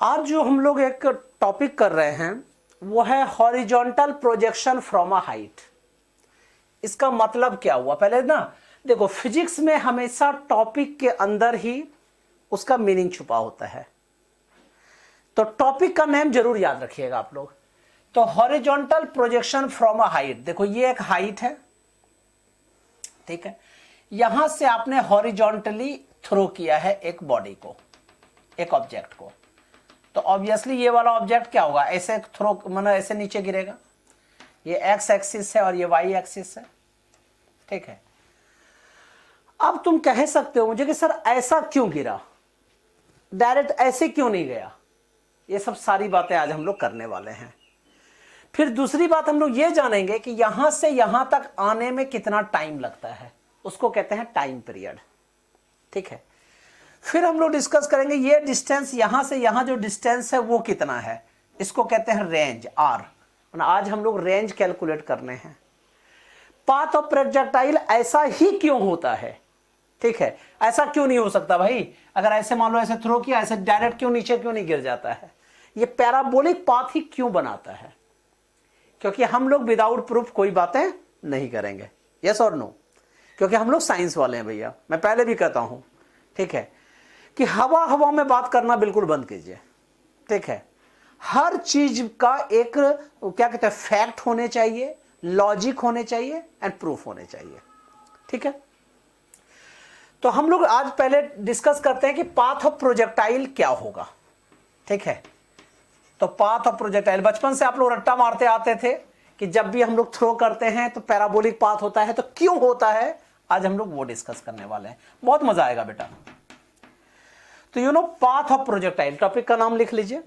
आज जो हम लोग एक टॉपिक कर रहे हैं वो है horizontal projection from a height. इसका मतलब क्या हुआ, पहले ना देखो, फिजिक्स में हमेशा टॉपिक के अंदर ही उसका मीनिंग छुपा होता है, तो टॉपिक का नेम जरूर याद रखिएगा आप लोग। तो horizontal projection from a height, देखो ये एक हाइट है, ठीक है। यहां से आपने हॉरिजॉन्टली थ्रो किया है एक बॉडी को, एक ऑब्जेक्ट को, तो ऑब्वियसली ये वाला ऑब्जेक्ट क्या होगा, ऐसे थ्रो, मतलब ऐसे नीचे गिरेगा। ये एक्स एक्सिस है और ये वाई एक्सिस है, ठीक है। अब तुम कह सकते हो मुझे कि सर ऐसा क्यों गिरा, डायरेक्ट ऐसे क्यों नहीं गया। ये सब सारी बातें आज हम लोग करने वाले हैं। फिर दूसरी बात हम लोग ये जानेंगे कि यहां से यहां तक आने में कितना टाइम लगता है, उसको कहते हैं टाइम पीरियड, ठीक है। फिर हम लोग डिस्कस करेंगे ये डिस्टेंस, यहां से यहां जो डिस्टेंस है वो कितना है, इसको कहते हैं रेंज, आर। आज हम लोग रेंज कैलकुलेट करने हैं। पाथ ऑफ प्रोजेक्टाइल ऐसा ही क्यों होता है, ठीक है, ऐसा क्यों नहीं हो सकता भाई। अगर ऐसे मान लो ऐसे थ्रो किया, ऐसे डायरेक्ट क्यों नीचे क्यों नहीं गिर जाता है। ये पैराबोलिक पाथ ही क्यों बनाता है, क्योंकि हम लोग विदाउट प्रूफ कोई बातें नहीं करेंगे, यस और नो, क्योंकि हम लोग साइंस वाले हैं भैया। मैं पहले भी कहता हूं, ठीक है, कि हवा हवा में बात करना बिल्कुल बंद कीजिए, ठीक है। हर चीज का एक क्या कहते हैं फैक्ट होने चाहिए, लॉजिक होने चाहिए एंड प्रूफ होने चाहिए, ठीक है। तो हम लोग आज पहले डिस्कस करते हैं कि पाथ ऑफ प्रोजेक्टाइल क्या होगा, ठीक है। तो पाथ ऑफ प्रोजेक्टाइल, बचपन से आप लोग रट्टा मारते आते थे कि जब भी हम लोग थ्रो करते हैं तो पैराबोलिक पाथ होता है, तो क्यों होता है, आज हम लोग वो डिस्कस करने वाले हैं। बहुत मजा आएगा बेटा। तो you no path of projectile, topic का नाम लिख लीजिए,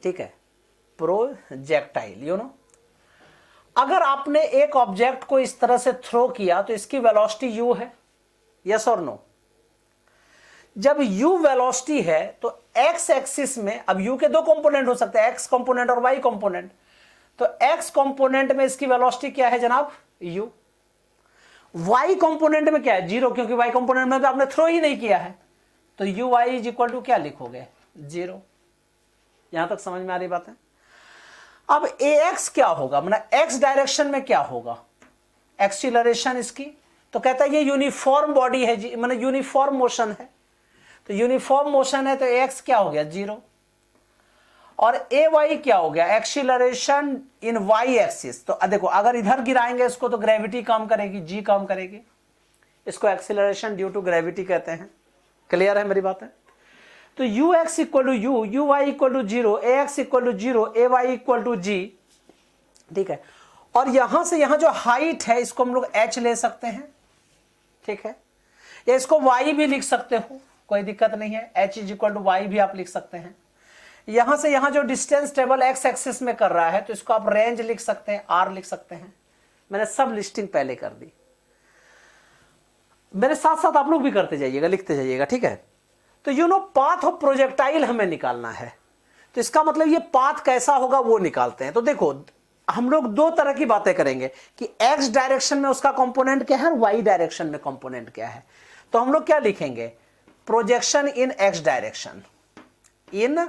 ठीक है, प्रोजेक्टाइल। यू नो अगर आपने एक ऑब्जेक्ट को इस तरह से थ्रो किया तो इसकी वेलोसिटी u है, यस और नो। जब u वेलोसिटी है तो x एक्सिस में, अब u के दो कंपोनेंट हो सकते हैं, x कंपोनेंट और y कंपोनेंट। तो x कंपोनेंट में इसकी वेलोसिटी क्या है जनाब, u। y कंपोनेंट में क्या है, 0, क्योंकि y कंपोनेंट में तो आपने थ्रो ही नहीं किया है। तो u y is equal to क्या लिखोगे, 0। यहां तक समझ में आ रही बात है। अब ए एक्स क्या होगा, मतलब एक्स डायरेक्शन में क्या होगा, एक्सीलरेशन इसकी, तो कहता है ये यूनिफॉर्म बॉडी है जी, मतलब यूनिफॉर्म मोशन है। तो यूनिफॉर्म मोशन है तो ए एक्स क्या हो गया, 0। और ए वाई क्या हो गया, एक्सीलरेशन इन वाई एक्सिस। तो देखो अगर इधर गिराएंगे इसको तो ग्रेविटी काम करेगी, जी काम करेगी, इसको एक्सीलरेशन ड्यू टू ग्रेविटी कहते हैं। क्लियर है मेरी बात है। तो u x equal to u, u y equal to 0, a x equal to 0, a y equal to g, ठीक है। और यहां से यहां जो हाइट है इसको हम लोग h ले सकते हैं, ठीक है, या इसको y भी लिख सकते हो, कोई दिक्कत नहीं है, h is equal to y भी आप लिख सकते हैं। यहां से यहां जो डिस्टेंस टेबल x एक्सिस में कर रहा है तो इसको आप रेंज लिख सकते हैं, r लिख सकते हैं। मैंने सब लिस्टिंग पहले कर दी, मेरे साथ साथ आप लोग भी करते जाइएगा, लिखते जाइएगा, ठीक है। तो you no path of projectile हमें निकालना है, तो इसका मतलब ये पाथ कैसा होगा वो निकालते हैं। तो देखो हम लोग दो तरह की बातें करेंगे कि एक्स डायरेक्शन में उसका कंपोनेंट क्या है और वाई डायरेक्शन में कंपोनेंट क्या है। तो हम लोग क्या लिखेंगे, projection in x direction, in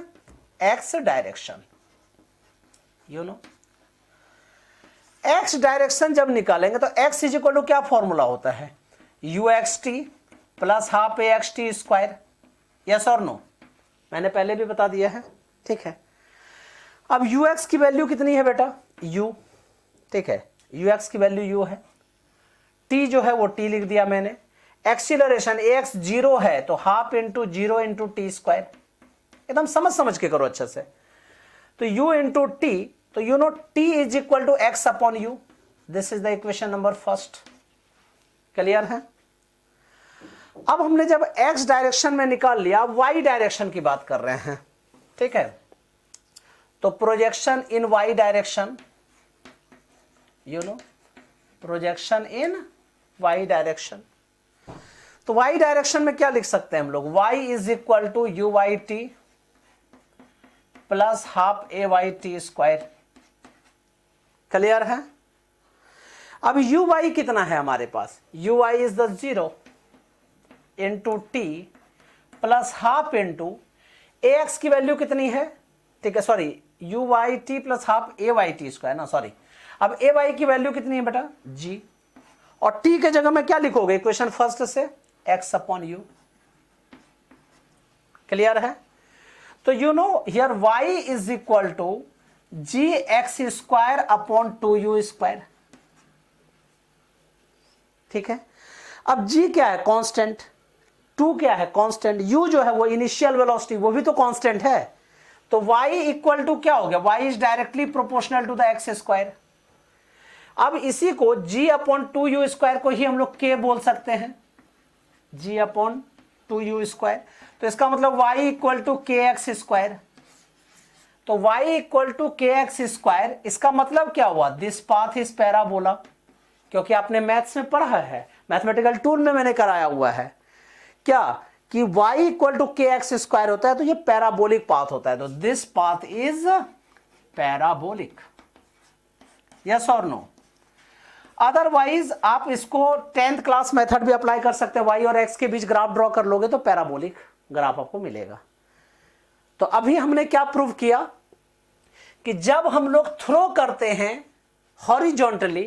x direction. You no x direction जब निकालेंगे तो एक्स इज इक्वल टू क्या फॉर्मूला होता है, you x t plus half a x t square, yes और नो, मैंने पहले भी बता दिया है, ठीक है। अब यू एक्स की वैल्यू कितनी है बेटा, u, ठीक है, यू एक्स की वैल्यू u है, t जो है वो t लिख दिया मैंने। एक्सीलरेशन एक्स 0 है तो half into 0 into t square, एकदम समझ समझ के करो अच्छे से। तो u इंटू टी, तो you know t is equal to x upon u, this is the equation number first. Clear है। अब हमने जब x डायरेक्शन में निकाल लिया, y डायरेक्शन की बात कर रहे हैं, ठीक है। तो projection in y direction, you know projection in y direction. तो y डायरेक्शन में क्या लिख सकते हैं हम लोग, y is equal to u y t plus half a y t square. Clear है। अब यू वाई कितना है हमारे पास, u y is the 0 into t plus half into a x की वैल्यू कितनी है, ठीक है, sorry u y t plus half a y t square ना, सॉरी। अब ए वाई की वैल्यू कितनी है बेटा, जी, और टी के जगह में क्या लिखोगे इक्वेशन फर्स्ट से, एक्स अपॉन यू। क्लियर है? तो you know here y is equal to g x square upon 2u square, ठीक है। अब g क्या है, कांस्टेंट, 2 क्या है, कांस्टेंट, u जो है वो इनिशियल वेलोसिटी, वो भी तो कांस्टेंट है। तो y इक्वल टू क्या हो गया, y is directly proportional to the x square. अब इसी को g अपॉन 2u स्क्वायर को ही हम लोग k बोल सकते हैं, g अपॉन 2u स्क्वायर। तो इसका मतलब y इक्वल टू के एक्स स्क्वायर। तो y इक्वल टू के एक्स स्क्वायर, इसका मतलब क्या हुआ, दिस पाथ इज पैराबोला, क्योंकि आपने मैथ्स में पढ़ा है, मैथमेटिकल टूल में मैंने कराया हुआ है क्या, कि y इक्वल टू के एक्स स्क्वायर होता है तो ये पैराबोलिक पाथ होता है। तो this path is parabolic, yes और नो। अदरवाइज आप इसको 10th क्लास मेथड भी अप्लाई कर सकते हैं, y और x के बीच ग्राफ ड्रॉ कर लोगे तो पैराबोलिक ग्राफ आपको मिलेगा। तो अभी हमने क्या प्रूव किया कि जब हम लोग थ्रो करते हैं हॉरिजॉन्टली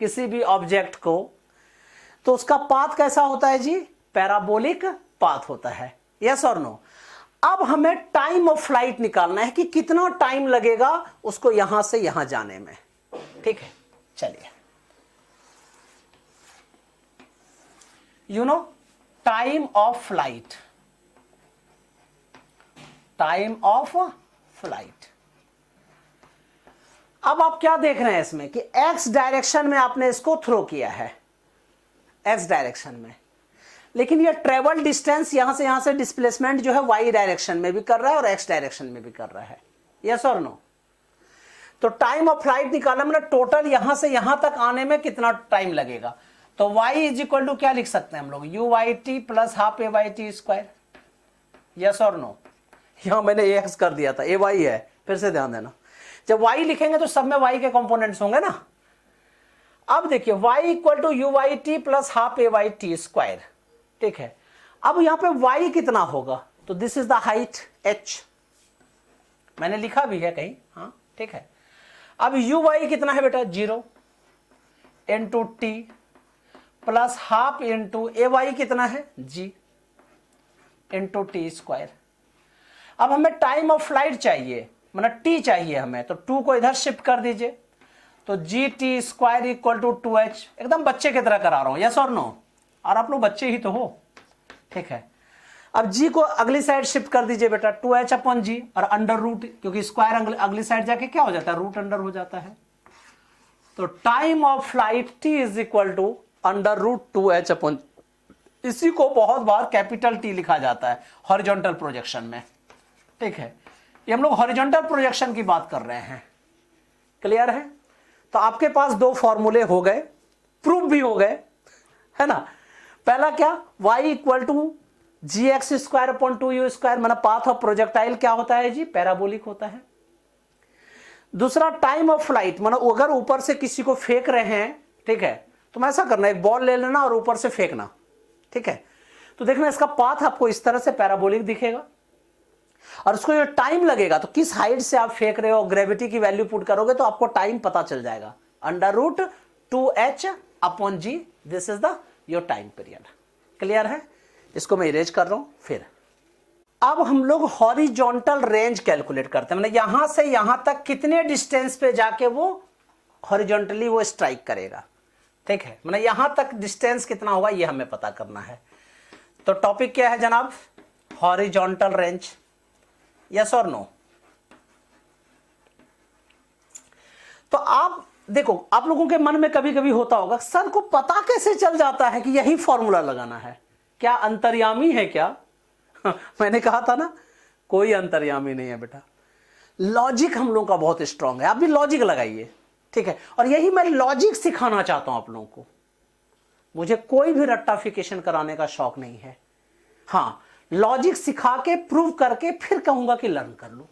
किसी भी ऑब्जेक्ट को, तो उसका पाथ कैसा होता है जी, पैराबोलिक पाथ होता है, यस और नो। अब हमें टाइम ऑफ फ्लाइट निकालना है कि कितना टाइम लगेगा उसको यहां से यहां जाने में, ठीक है। चलिए, you know time of flight, time of flight. अब आप क्या देख रहे हैं इसमें कि एक्स डायरेक्शन में आपने इसको थ्रो किया है, एक्स डायरेक्शन में, लेकिन ये ट्रेवल डिस्टेंस यहां से डिस्प्लेसमेंट जो है वाई डायरेक्शन में भी कर रहा है और एक्स डायरेक्शन में भी कर रहा है, यस और नो। तो टाइम ऑफ फ्लाइट निकालना मतलब टोटल यहां से यहां तक आने में कितना टाइम लगेगा। तो y इज इक्वल टू क्या लिख सकते हैं हम लोग, u y t plus half a y t square, yes और नो। यहां मैंने ए एक्स कर दिया था, ए वाई है, फिर से ध्यान देना, जब y लिखेंगे तो सब में y के कंपोनेंट्स होंगे ना। अब देखिए y equal to u y t plus half a y t square, ठीक है। अब यहां पे y कितना होगा, तो this is the height h, मैंने लिखा भी है कहीं, हाँ ठीक है। अब यू वाई कितना है बेटा, 0 into t plus half into a y कितना है, g इंटू टी स्क्वायर। अब हमें टाइम ऑफ फ्लाइट चाहिए, मतलब t चाहिए हमें, तो 2 को इधर शिफ्ट कर दीजिए, तो g t square equal to 2h। एकदम बच्चे की तरह करा रहा हूं, यस और नो, और आप लोग बच्चे ही तो हो, ठीक है। अब g को अगली साइड शिफ्ट कर दीजिए बेटा, 2h अपॉन जी, और अंडर रूट, क्योंकि स्क्वायर अगली साइड जाके क्या हो जाता है, रूट अंडर हो जाता है। तो time of flight t is equal to under root 2h upon, इसी को बहुत बार कैपिटल T लिखा जाता है हॉरिजॉन्टल प्रोजेक्शन में, ठीक है। ये हम लोग हॉरिजॉन्टल प्रोजेक्शन की बात कर रहे हैं, क्लियर है। तो आपके पास 2 फॉर्मूले हो गए, प्रूफ भी हो गए, है ना। पहला क्या, y equal to g x square upon 2u square, मतलब पाथ ऑफ प्रोजेक्टाइल क्या होता है जी, पैराबोलिक होता है। दूसरा टाइम ऑफ फ्लाइट, मतलब अगर ऊपर से किसी को फेंक रहे हैं, ठीक है, तो ऐसा करना, एक बॉल ले लेना और ऊपर से फेंकना, ठीक है। तो देखना इसका पाथ आपको इस तरह से पैराबोलिक दिखेगा, और उसको जो टाइम लगेगा, तो किस हाइट से आप फेंक रहे हो, ग्रेविटी की वैल्यू पुट करोगे तो आपको टाइम पता चल जाएगा, under root 2h upon g, this is the your time period. Clear है, इसको मैं इरेज कर रहा हूं। फिर अब हम लोग हॉरिजॉन्टल रेंज कैलकुलेट करते हैं, मतलब यहां से यहां तक कितने डिस्टेंस पे जाके वो हॉरिजॉन्टली वो स्ट्राइक करेगा, ठीक है, मतलब यहां तक डिस्टेंस कितना होगा ये हमें पता करना है। तो टॉपिक क्या है जनाब, हॉरिजॉन्टल रेंज, यस और नो। तो आप देखो, आप लोगों के मन में कभी कभी होता होगा, सर को पता कैसे चल जाता है कि यही फॉर्मूला लगाना है, क्या अंतर्यामी है क्या? मैंने कहा था ना, कोई अंतर्यामी नहीं है बेटा, लॉजिक हम लोगों का बहुत स्ट्रांग है। आप भी लॉजिक लगाइए, ठीक है, और यही मैं लॉजिक सिखाना चाहता हूं आप लोगों को। मुझे कोई भी रट्टाफिकेशन कराने का शौक नहीं है, हाँ, लॉजिक सिखा के प्रूव करके फिर कहूंगा कि लर्न कर लो।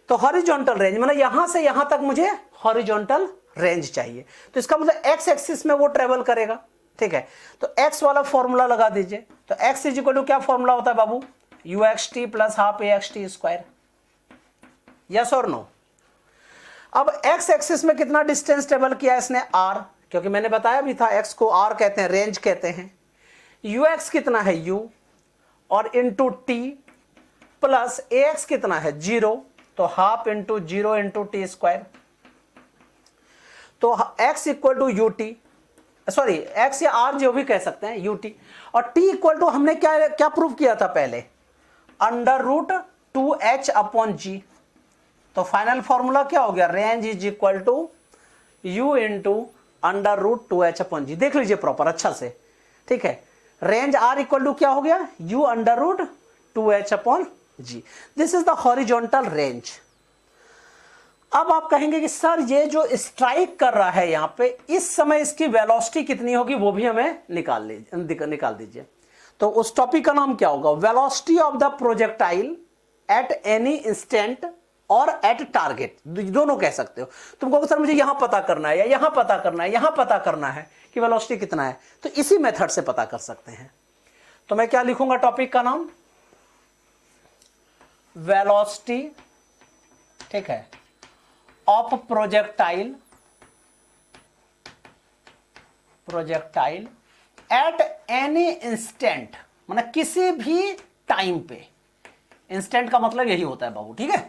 तो हॉरिजॉन्टल रेंज, मतलब यहां से यहां तक मुझे हॉरिजॉन्टल रेंज चाहिए, तो इसका मतलब एक्स एक्सिस में वो ट्रेवल करेगा, ठीक है। तो एक्स वाला फॉर्मूला लगा दीजिए, तो एक्स इज इक्वल टू क्या फॉर्मूला होता है बाबू, u x t plus half a x t square, yes और नो। अब एक्स एक्सिस में कितना डिस्टेंस ट्रेवल किया इसने, आर, क्योंकि मैंने बताया भी था एक्स को आर कहते हैं, रेंज कहते हैं। यू एक्स कितना है यू, और into t plus a x कितना है 0, तो half into 0 into t square, तो x equal to u t, sorry x या r जो भी कह सकते हैं, यू टी, और t इक्वल टू हमने क्या क्या प्रूव किया था पहले, अंडर रूट 2h अपॉन जी। तो फाइनल फॉर्मूला क्या हो गया, range is equal to u into under root 2h upon g. देख लीजिए प्रॉपर अच्छा से, ठीक है। रेंज r इक्वल टू क्या हो गया, u under root 2h upon g. This is the horizontal range. अब आप कहेंगे कि सर ये जो स्ट्राइक कर रहा है यहां पे, इस समय इसकी वेलोसिटी कितनी होगी वो भी हमें निकाल दीजिए। तो उस टॉपिक का नाम क्या होगा, velocity of the projectile eight any instant और एट टारगेट, दोनों कह सकते हो। तुम कहोगे सर मुझे यहां पता करना है या यहां पता करना है, यहां पता करना है कि वेलोसिटी कितना है, तो इसी मेथड से पता कर सकते हैं। तो मैं क्या लिखूंगा टॉपिक का नाम, वेलोसिटी, ठीक है, of projectile eight any instant, मतलब किसी भी टाइम पे। इंस्टेंट का मतलब यही होता है बाबू, ठीक है।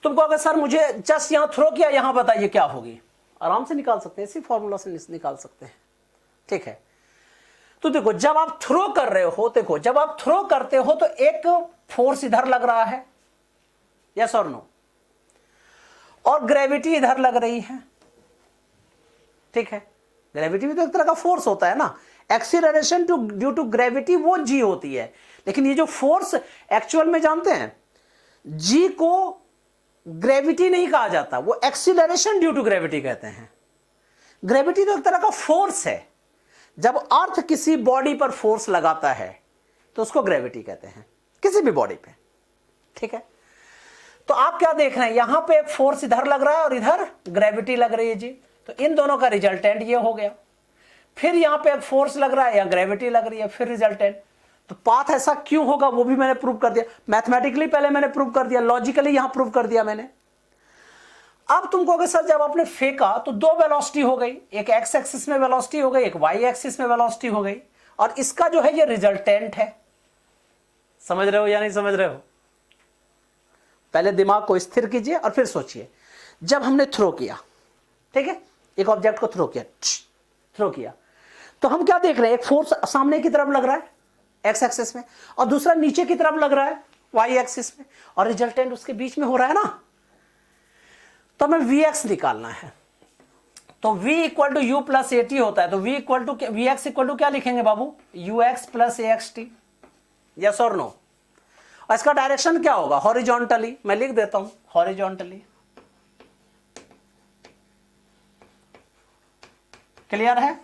तुमको अगर सर मुझे जस्ट यहां थ्रो किया, यहां बताइए क्या होगी, आराम से निकाल सकते हैं, इसी फॉर्मूला से निकाल सकते हैं, ठीक है। तो देखो जब आप थ्रो कर रहे हो, देखो जब आप थ्रो करते हो तो एक फोर्स इधर लग रहा है, यस और नो, और ग्रेविटी इधर लग रही है, ठीक है। ग्रेविटी भी तो एक तरह का फोर्स होता है ना, एक्सीलरेशन ड्यू टू ग्रेविटी वो जी होती है, लेकिन ये जो फोर्स एक्चुअल में जानते हैं, जी को ग्रेविटी नहीं कहा जाता, वो एक्सीलरेशन ड्यू टू ग्रेविटी कहते हैं। ग्रेविटी तो एक तरह का फोर्स है, जब अर्थ किसी बॉडी पर फोर्स लगाता है तो उसको ग्रेविटी कहते हैं, किसी भी बॉडी पे, ठीक है। तो आप क्या देख रहे हैं, यहां पे एक फोर्स इधर लग रहा है और इधर ग्रेविटी लग रही है जी, तो इन दोनों का रिजल्टेंट ये हो गया। फिर यहां पे एक फोर्स लग रहा है या ग्रेविटी लग रही है, फिर रिजल्टेंट। तो पाथ ऐसा क्यों होगा वो भी मैंने प्रूव कर दिया, मैथमेटिकली पहले मैंने प्रूव कर दिया, लॉजिकली यहां प्रूव कर दिया मैंने। अब तुमको अगर सर जब आपने फेंका तो दो वेलोसिटी हो गई, एक एक्स एक्सिस में वेलोसिटी हो गई, एक वाई एक्सिस में वेलोसिटी हो गई, और इसका जो है ये रिजल्टेंट है। समझ रहे हो या नहीं समझ रहे हो, पहले दिमाग को स्थिर कीजिए और फिर सोचिए। जब हमने थ्रो किया, ठीक है, एक ऑब्जेक्ट को थ्रो किया, तो हम क्या देख रहे हैं, एक फोर्स सामने की तरफ लग रहा है एक्स एक्सिस में, और दूसरा नीचे की तरफ लग रहा है वाई एक्सिस में, और रिजल्टेंट उसके बीच में हो रहा है ना। तो हमें वी एक्स निकालना है, तो v equal to u plus a t होता है, तो v equal to v x equal to क्या लिखेंगे बाबू, u x plus a x t, yes और नो। और इसका डायरेक्शन क्या होगा, हॉरिजॉन्टली, मैं लिख देता हूं हॉरिजॉन्टली, क्लियर है।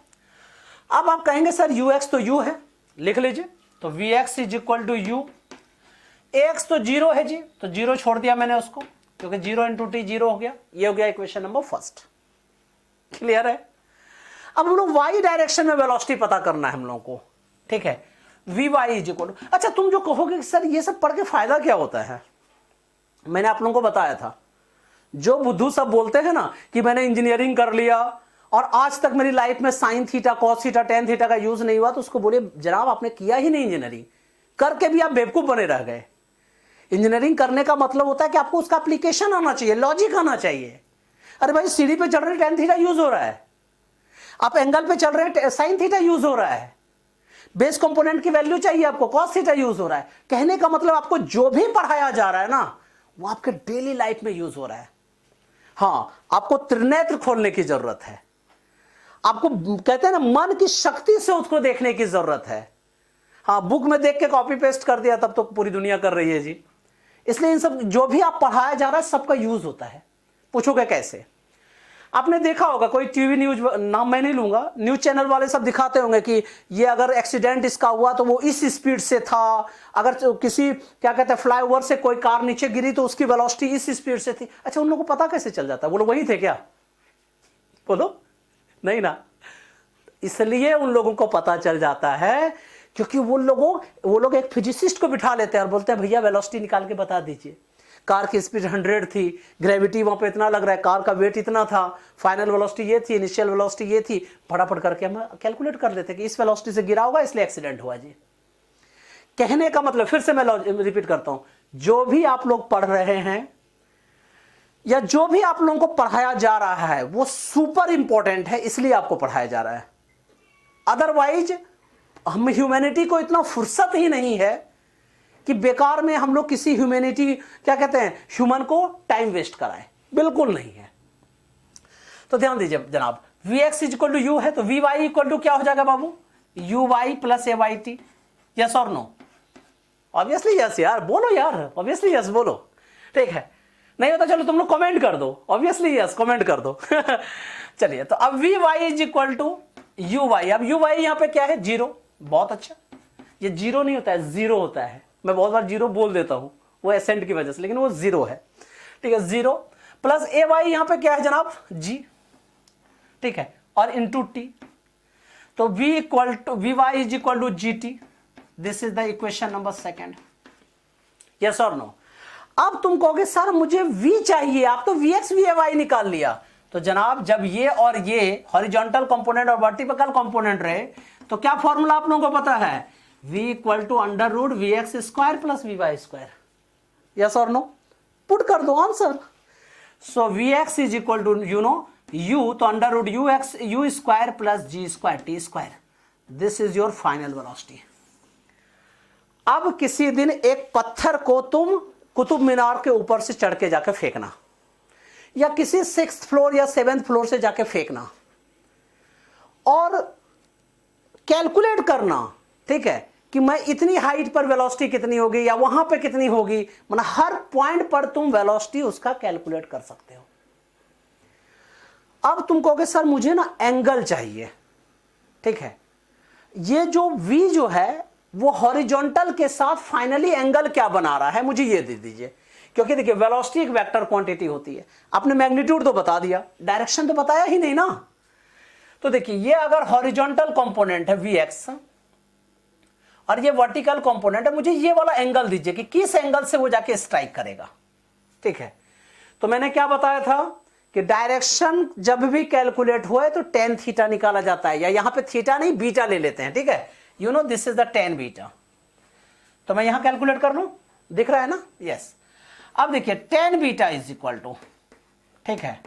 अब आप कहेंगे सर यू एक्स तो यू है, लिख लीजिए, तो v x is equal to u, a x तो जीरो है जी, तो जीरो छोड़ दिया मैंने उसको, क्योंकि जीरो इंटू टी जीरो हो गया, ये हो गया इक्वेशन नंबर फर्स्ट, क्लियर है। अब हम लोग वाई डायरेक्शन में वेलोसिटी पता करना है हम लोगों को, ठीक है, v y is equal to. अच्छा तुम जो कहोगे सर ये सब पढ़ के फायदा क्या होता है, मैंने आप लोगों को बताया था, जो बुद्धू सब बोलते हैं ना कि मैंने इंजीनियरिंग कर लिया और आज तक मेरी लाइफ में sine theta cos theta tan theta का यूज नहीं हुआ, तो उसको बोलिए जनाब आपने किया ही नहीं, इंजीनियरिंग करके भी आप बेवकूफ बने रह गए। इंजीनियरिंग करने का मतलब होता है कि आपको उसका एप्लीकेशन आना चाहिए, लॉजिक आना चाहिए। अरे भाई सीढ़ी पे चढ़ रहे टेन थीटा यूज हो रहा है, आप एंगल पे चल रहे साइन थीटा यूज हो रहा है, बेस कंपोनेंट की वैल्यू चाहिए आपको, कॉस थीटा यूज हो रहा है। कहने का मतलब आपको जो भी पढ़ाया जा रहा है ना वो आपके डेली लाइफ में यूज हो रहा है। हाँ, आपको त्रिनेत्र खोलने की जरूरत है, आपको कहते हैं ना मन की शक्ति से उसको देखने की जरूरत है। हाँ, बुक में देख के कॉपी पेस्ट कर दिया तब तो पूरी दुनिया कर रही है जी। इसलिए इन सब जो भी आप पढ़ाया जा रहा है सबका यूज होता है। पूछोगे कैसे, आपने देखा होगा कोई टीवी न्यूज, नाम मैं नहीं लूंगा, न्यूज चैनल वाले सब दिखाते होंगे कि ये अगर एक्सीडेंट इसका हुआ तो वो इस स्पीड से था, अगर तो किसी क्या कहते हैं फ्लाईओवर से कोई कार नीचे गिरी तो उसकी वेलोसिटी इस स्पीड से थी। अच्छा उन लोगों को पता कैसे चल जाता है, वो लोग वही थे क्या, बोलो नहीं ना। इसलिए उन लोगों को पता चल जाता है क्योंकि वो लोग एक फिजिसिस्ट को बिठा लेते हैं और बोलते हैं भैया वेलोसिटी निकाल के बता दीजिए, कार की स्पीड 100 थी, ग्रेविटी वहां पे इतना लग रहा है, कार का वेट इतना था, फाइनल वेलोसिटी ये थी, इनिशियल वेलोसिटी ये थी, फटाफट करके हम कैलकुलेट कर देते कि इस वेलोसिटी से गिरा होगा इसलिए एक्सीडेंट हुआ जी। कहने का मतलब, फिर से मैं रिपीट करता हूं, जो भी आप लोग पढ़ रहे हैं या जो भी आप लोगों को पढ़ाया जा रहा है वो सुपर इंपॉर्टेंट है, इसलिए आपको पढ़ाया जा रहा है। अदरवाइज हम ह्यूमैनिटी को इतना फुर्सत ही नहीं है कि बेकार में हम लोग किसी ह्यूमैनिटी, क्या कहते हैं, ह्यूमन को टाइम वेस्ट कराएं, बिल्कुल नहीं है। तो ध्यान दीजिए जनाब, Vx इक्वल टू यू है तो Vy इक्वल टू क्या हो जाएगा बाबू, Uy प्लस AYT, यस और नो? ऑब्वियसली यस यार, बोलो यार, ऑब्वियसली यस बोलो, ठीक है। नहीं होता चलो तुम लोग कमेंट कर दो, ऑब्वियसली यस कमेंट कर दो। चलिए, तो अब Vy is equal to Uy, अब Uy यहां पे क्या है, जीरो, बहुत अच्छा। ये जीरो नहीं होता है, जीरो होता है, मैं बहुत बार जीरो बोल देता हूं वो एसेंट की वजह से, लेकिन वो जीरो है, ठीक है। जीरो प्लस AY यहां पे क्या है जनाब, G, ठीक है, और इंटू टी, तो Vy is equal to GT, this is the equation number second, yes और नो? अब तुम कहोगे सर मुझे V चाहिए, आप तो Vx Vy निकाल लिया। तो जनाब जब ये और ये हॉरिजॉन्टल कंपोनेंट और वर्टिकल कंपोनेंट रहे तो क्या फॉर्मूला आप लोगों को पता है, V equal to under root Vx square plus Vy square, yes और नो? पुट कर दो answer. So Vx is equal to you know U, तो under root U square plus G square T square, this is your final velocity. अब किसी दिन एक पत्थर को तुम कुतुब मीनार के ऊपर से चढ़ के जाके फेंकना, या किसी 6th फ्लोर या 7th फ्लोर से जाके फेंकना और कैलकुलेट करना, ठीक है, कि मैं इतनी हाइट पर वेलोसिटी कितनी होगी या वहां पे कितनी होगी, मतलब हर पॉइंट पर तुम वेलोसिटी उसका कैलकुलेट कर सकते हो। अब तुम कहोगे सर मुझे ना एंगल चाहिए, ठीक है, ये जो V जो है वो हॉरिजॉन्टल के साथ फाइनली एंगल क्या बना रहा है मुझे ये दे दीजिए, क्योंकि देखिए वेलोसिटी एक वेक्टर क्वांटिटी होती है, आपने मैग्नीट्यूड तो बता दिया, डायरेक्शन तो बताया ही नहीं ना। तो देखिए ये अगर हॉरिजॉन्टल कंपोनेंट है Vx और ये वर्टिकल कंपोनेंट है, मुझे ये वाला एंगल दीजिए कि किस एंगल से वो जाके स्ट्राइक करेगा, ठीक है। तो मैंने क्या बताया था कि डायरेक्शन जब भी कैलकुलेट हुए तो tan थीटा निकाला जाता है, या यहां पे थीटा नहीं बीटा ले लेते हैं, ठीक है, you know this is the tan beta. तो मैं यहां कैलकुलेट कर लूं, दिख रहा है ना, यस। अब देखिए tan beta is equal to, ठीक है,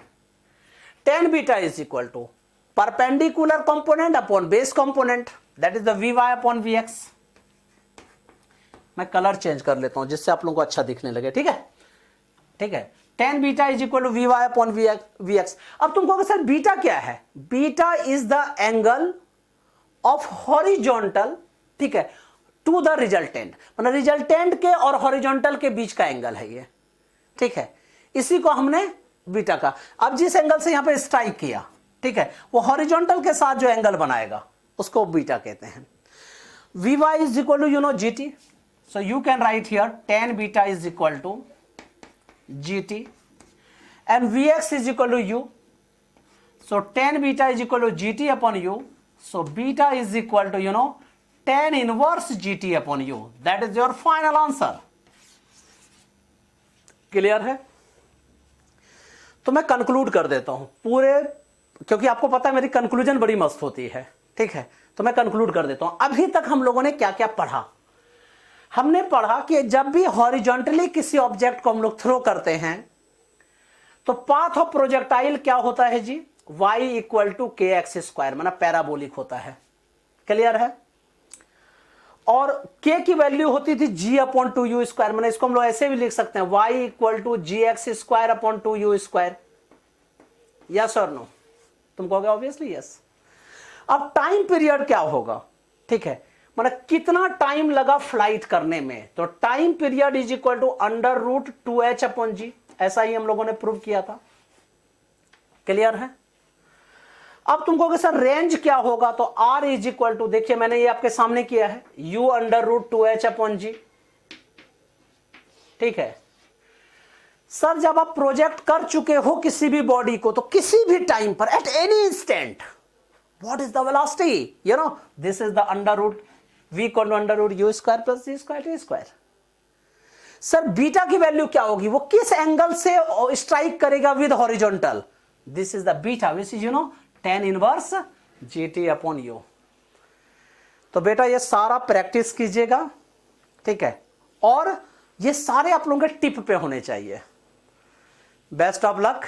tan beta is equal to perpendicular component upon base component, that is the Vy upon Vx। मैं कलर चेंज कर लेता हूं जिससे आप लोगों को अच्छा दिखने लगे, ठीक है, ठीक है। tan beta is equal to Vy upon Vx। अब तुम कहोगे सर बीटा क्या है, beta is the angle of horizontal, ठीक है, टू द रिजल्टेंट, मतलब रिजल्टेंट के और हॉरिजॉन्टल के बीच का एंगल है ये, ठीक है, इसी को हमने बीटा का। अब जिस एंगल से यहां पे स्ट्राइक किया, ठीक है, वो हॉरिजॉन्टल के साथ जो एंगल बनाएगा उसको बीटा कहते हैं। Vy is equal to you know GT, so you can write here tan beta is equal to GT and Vx is equal to U, so tan beta is equal to GT upon U, so beta is equal to you know tan inverse GT upon U, that is your final answer। Clear है? तो मैं conclude कर देता हूं पूरे, क्योंकि आपको पता है मेरी कंक्लूजन बड़ी मस्त होती है, ठीक है, तो मैं कंक्लूड कर देता हूं। अभी तक हम लोगों ने क्या क्या पढ़ा, हमने पढ़ा कि जब भी हॉरिजॉन्टली किसी ऑब्जेक्ट को हम लोग थ्रो करते हैं तो पाथ ऑफ प्रोजेक्टाइल क्या होता है जी, y equal to kx square, मतलब पैराबोलिक होता है, क्लियर है। और k की वैल्यू होती थी g अपॉन 2u स्क्वायर, मतलब इसको हम लोग ऐसे भी लिख सकते हैं y equal to gx square upon 2u square, yes और नो? तुम कहोगे ऑब्वियसली यस। अब टाइम पीरियड क्या होगा, ठीक है, मतलब कितना टाइम लगा फ्लाइट करने में, तो time period is equal to under root 2h upon g, ऐसा ही हम लोगों ने प्रूव किया था, क्लियर है। अब तुम कहोगे सर रेंज क्या होगा, तो r इज इक्वल टू, देखिए मैंने ये आपके सामने किया है, u under root 2h upon g, ठीक है। सर जब आप प्रोजेक्ट कर चुके हो किसी भी बॉडी को, तो किसी भी टाइम पर at any instant what is the velocity, you know this is the under root v equal to under root u square plus g square t square. Sir beta की वैल्यू क्या होगी, वो किस एंगल से strike करेगा with horizontal, this is the beta which is tan inverse GT upon u. तो बेटा ये सारा प्रैक्टिस कीजिएगा, ठीक है, और ये सारे आप लोगों के टिप पे होने चाहिए। Best of luck.